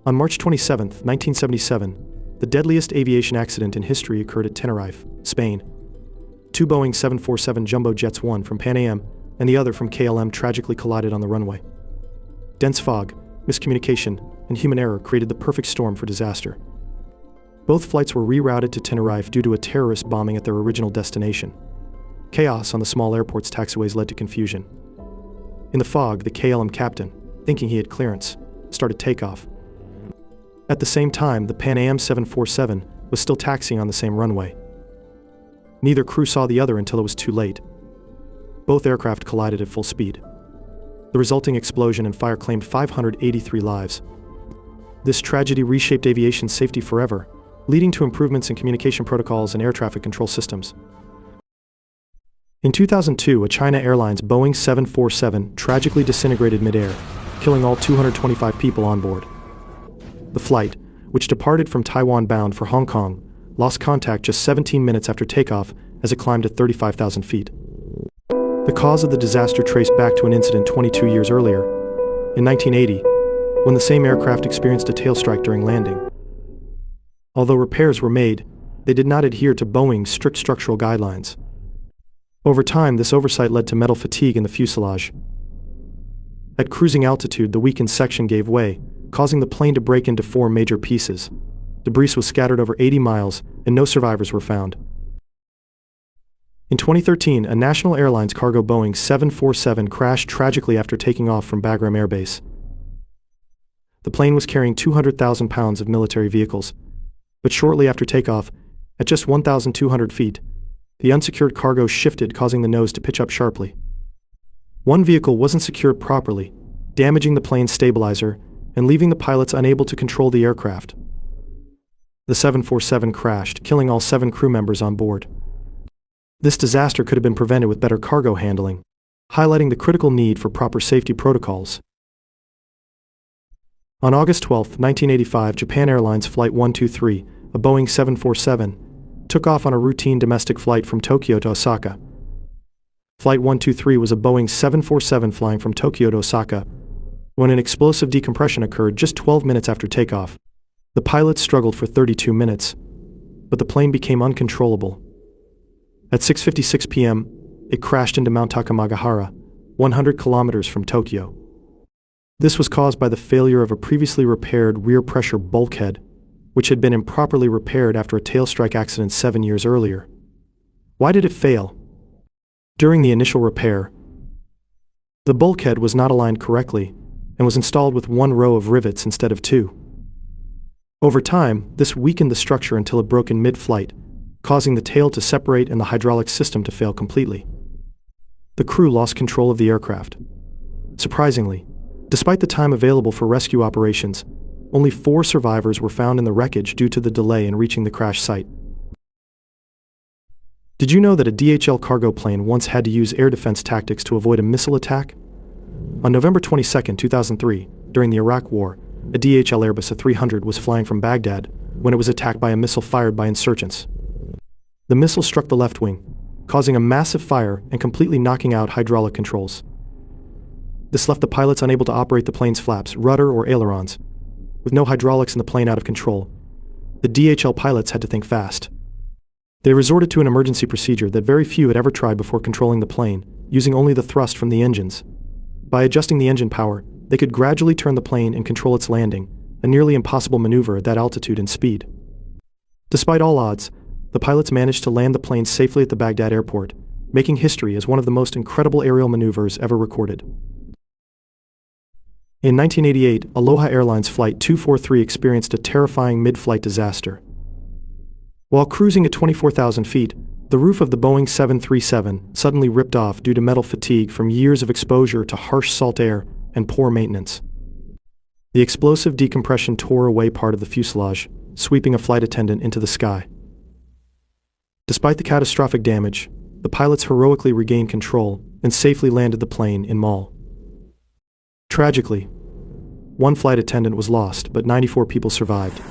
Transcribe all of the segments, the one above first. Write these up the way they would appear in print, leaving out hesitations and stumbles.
On March 27, 1977, the deadliest aviation accident in history occurred at Tenerife, Spain. Two Boeing 747 jumbo jets, one from Pan Am and the other from KLM, tragically collided on the runway. Dense fog, miscommunication, and human error created the perfect storm for disaster. Both flights were rerouted to Tenerife due to a terrorist bombing at their original destination. Chaos on the small airport's taxiways led to confusion. In the fog, the KLM captain, thinking he had clearance, started takeoff. At the same time, the Pan Am 747 was still taxiing on the same runway. Neither crew saw the other until it was too late. Both aircraft collided at full speed. The resulting explosion and fire claimed 583 lives. This tragedy reshaped aviation safety forever, leading to improvements in communication protocols and air traffic control systems. In 2002, a China Airlines Boeing 747 tragically disintegrated mid-air, killing all 225 people on board. The flight, which departed from Taiwan bound for Hong Kong, lost contact just 17 minutes after takeoff as it climbed to 35,000 feet. The cause of the disaster traced back to an incident 22 years earlier, in 1980, when the same aircraft experienced a tail strike during landing. Although repairs were made, they did not adhere to Boeing's strict structural guidelines. Over time, this oversight led to metal fatigue in the fuselage. At cruising altitude, the weakened section gave way, causing the plane to break into 4 major pieces. Debris was scattered over 80 miles, and no survivors were found. In 2013, a National Airlines cargo Boeing 747 crashed tragically after taking off from Bagram Air Base. The plane was carrying 200,000 pounds of military vehicles, but shortly after takeoff, at just 1,200 feet, the unsecured cargo shifted, causing the nose to pitch up sharply. One vehicle wasn't secured properly, damaging the plane's stabilizer and leaving the pilots unable to control the aircraft. The 747 crashed, killing all 7 crew members on board. This disaster could have been prevented with better cargo handling, highlighting the critical need for proper safety protocols. On August 12, 1985, Japan Airlines Flight 123, a Boeing 747, took off on a routine domestic flight from Tokyo to Osaka. Flight 123 was a Boeing 747 flying from Tokyo to Osaka when an explosive decompression occurred just 12 minutes after takeoff. The pilots struggled for 32 minutes, but the plane became uncontrollable. At 6:56 p.m., it crashed into Mount Takamagahara, 100 kilometers from Tokyo. This was caused by the failure of a previously repaired rear pressure bulkhead, which had been improperly repaired after a tail strike accident 7 years earlier. Why did it fail? During the initial repair, the bulkhead was not aligned correctly and was installed with 1 row of rivets instead of 2. Over time, this weakened the structure until it broke in mid-flight, causing the tail to separate and the hydraulic system to fail completely. The crew lost control of the aircraft. Surprisingly, despite the time available for rescue operations, only 4 survivors were found in the wreckage due to the delay in reaching the crash site. Did you know that a DHL cargo plane once had to use air defense tactics to avoid a missile attack? On November 22, 2003, during the Iraq War, a DHL Airbus A300 was flying from Baghdad when it was attacked by a missile fired by insurgents. The missile struck the left wing, causing a massive fire and completely knocking out hydraulic controls. This left the pilots unable to operate the plane's flaps, rudder, or ailerons. With no hydraulics in the plane out of control, the DHL pilots had to think fast. They resorted to an emergency procedure that very few had ever tried before controlling the plane, using only the thrust from the engines. By adjusting the engine power, they could gradually turn the plane and control its landing, a nearly impossible maneuver at that altitude and speed. Despite all odds, the pilots managed to land the plane safely at the Baghdad airport, making history as one of the most incredible aerial maneuvers ever recorded. In 1988, Aloha Airlines Flight 243 experienced a terrifying mid-flight disaster. While cruising at 24,000 feet, the roof of the Boeing 737 suddenly ripped off due to metal fatigue from years of exposure to harsh salt air and poor maintenance. The explosive decompression tore away part of the fuselage, sweeping a flight attendant into the sky. Despite the catastrophic damage, the pilots heroically regained control and safely landed the plane in Mall. Tragically, 1 flight attendant was lost, but 94 people survived.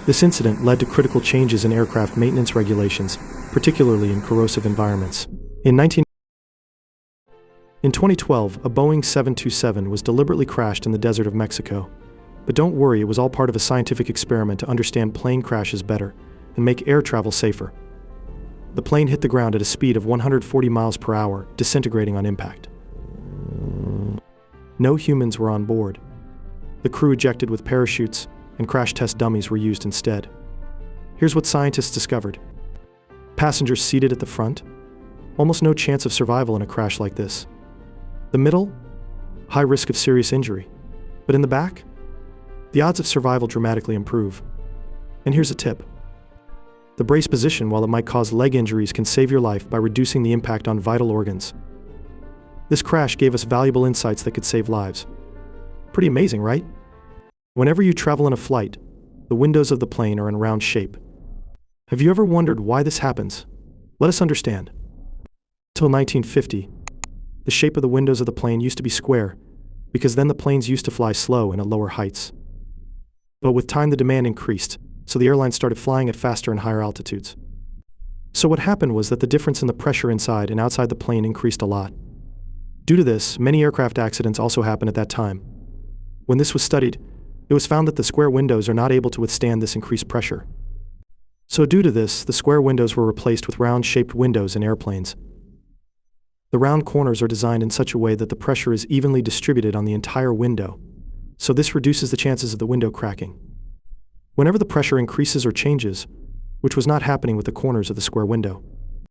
This incident led to critical changes in aircraft maintenance regulations, particularly in corrosive environments. In 2012, a Boeing 727 was deliberately crashed in the desert of Mexico. But don't worry, it was all part of a scientific experiment to understand plane crashes better and make air travel safer. The plane hit the ground at a speed of 140 miles per hour, disintegrating on impact. No humans were on board. The crew ejected with parachutes, and crash test dummies were used instead. Here's what scientists discovered. Passengers seated at the front? Almost no chance of survival in a crash like this. The middle? High risk of serious injury. But in the back? The odds of survival dramatically improve. And here's a tip. The brace position, while it might cause leg injuries, can save your life by reducing the impact on vital organs. This crash gave us valuable insights that could save lives. Pretty amazing, right? Whenever you travel in a flight, the windows of the plane are in a round shape. Have you ever wondered why this happens? Let us understand. Till 1950, the shape of the windows of the plane used to be square, because then the planes used to fly slow and at lower heights. But with time the demand increased, so the airlines started flying at faster and higher altitudes. So what happened was that the difference in the pressure inside and outside the plane increased a lot. Due to this, many aircraft accidents also happened at that time. When this was studied, it was found that the square windows are not able to withstand this increased pressure. So due to this, the square windows were replaced with round-shaped windows in airplanes. The round corners are designed in such a way that the pressure is evenly distributed on the entire window, so this reduces the chances of the window cracking. Whenever the pressure increases or changes, which was not happening with the corners of the square window,